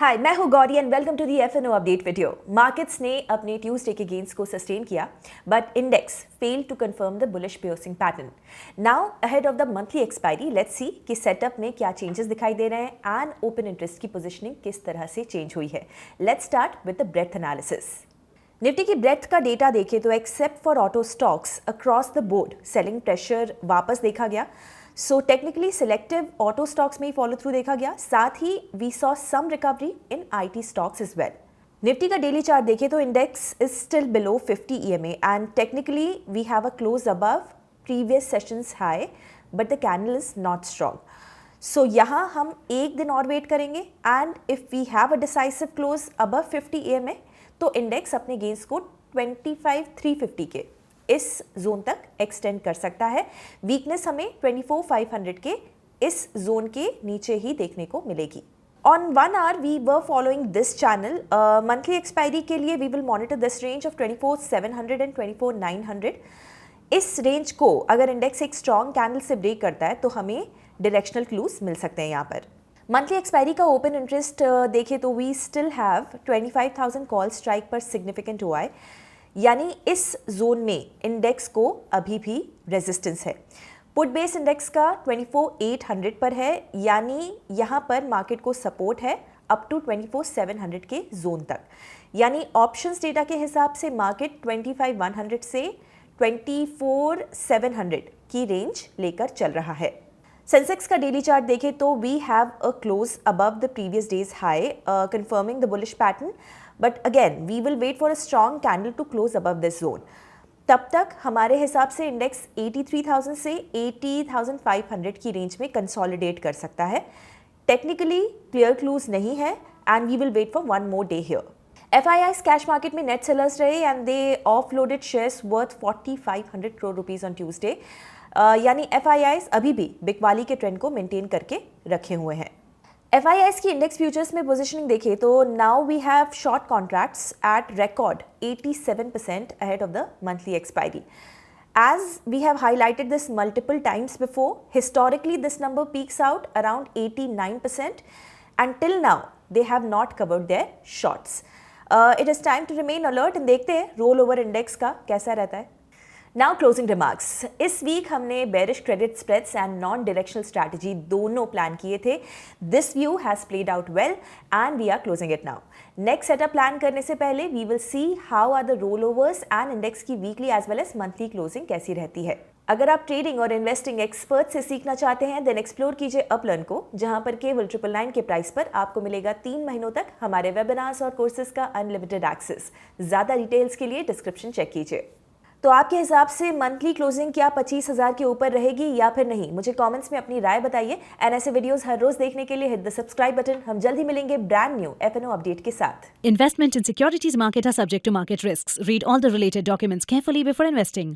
हाय, मैं हूं Gauri and welcome to the FNO update video. Markets ने अपने ट्यूसडे के गेन्स को सस्टेन किया, but index failed to confirm the bullish piercing pattern. Now ahead of the monthly expiry, let's see कि setup में क्या चेंजेस दिखाई दे रहे हैं एंड ओपन इंटरेस्ट की पोजीशनिंग किस तरह से चेंज हुई है। Let's start with the breadth analysis. Nifty की ब्रेथ का डेटा देखें तो accept for auto stocks across the board selling pressure वापस देखा गया। So technically selective auto stocks में ही फॉलो थ्रू देखा गया, साथ ही we saw some recovery in IT stocks as well. Nifty का डेली चार्ट देखें तो index is still below 50 EMA and technically we have a close above previous sessions high, but the candle is not strong. So यहाँ हम एक दिन और wait करेंगे and if we have a decisive close above 50 EMA तो index अपने gains को 25,350 के इस जोन तक एक्सटेंड कर सकता है। वीकनेस हमें 24,500 के इस जोन के नीचे ही देखने को मिलेगी। On 1 hour we were following this channel. Monthly expiry के लिए we will monitor this range of 24,700 and 24,900। इस रेंज को अगर इंडेक्स एक स्ट्रॉन्ग कैंडल से ब्रेक करता है तो हमें डायरेक्शनल क्लूज मिल सकते हैं यहाँ पर। मंथली एक्सपायरी का ओपन इंटरेस्ट देखें तो we still have 25,000 call strike पर सिग्निफिकेंट हुआ है, यानी इस जोन में इंडेक्स को अभी भी रेजिस्टेंस है। पुट बेस इंडेक्स का 24,800 पर है, यानी यहाँ पर मार्केट को सपोर्ट है अप टू 24,700 के जोन तक। यानी ऑप्शंस डेटा के हिसाब से मार्केट 25,100 से 24,700 की रेंज लेकर चल रहा है। सेंसेक्स का डेली चार्ट देखें तो we have a close above the previous day's high confirming the bullish pattern, but again we will wait for a strong candle to close above this zone. तब तक हमारे हिसाब से इंडेक्स 83,000 से 80,500 की रेंज में कंसोलिडेट कर सकता है। टेक्निकली क्लियर क्लूज नहीं है and we will wait for one more day here. FIIs cash market में नेट सेलर्स रहे and they offloaded shares worth 4,500 crore rupees on Tuesday. यानी FIIs अभी भी बिकवाली के ट्रेंड को मेंटेन करके रखे हुए हैं। FIIs की इंडेक्स फ्यूचर्स में पोजीशनिंग देखें तो now we have short contracts at record 87% ahead of the monthly expiry. As we have highlighted this multiple times before, historically this number peaks out around 89%, and till now they have not covered their shorts. It is time to remain alert and देखते हैं roll over index का कैसा रहता है। Now closing remarks. इस week हमने bearish credit spreads and non directional strategy दोनों plan किए थे। This view has played out well and we are closing it now. Next setup plan करने से पहले we will see how are the rollovers and index की weekly as well as monthly closing कैसी रहती है। अगर आप trading और इन्वेस्टिंग एक्सपर्ट से सीखना चाहते हैं देन एक्सप्लोर कीजिए अपलर्न को, जहां पर केवल 999 के प्राइस पर आपको मिलेगा 3 महीनों तक हमारे वेबिनार्स और कोर्सेज का अनलिमिटेड एक्सेस। ज्यादा डिटेल्स के लिए डिस्क्रिप्शन चेक कीजिए। तो आपके हिसाब से मंथली क्लोजिंग क्या 25,000 के ऊपर रहेगी या फिर नहीं? मुझे कमेंट्स में अपनी राय बताइए एंड ऐसे वीडियोस हर रोज देखने के लिए हिट द सब्सक्राइब बटन। हम जल्द ही मिलेंगे ब्रांड न्यू FNO अपडेट के साथ। Investment in securities market are subject to market risks. Read all the related documents carefully before investing.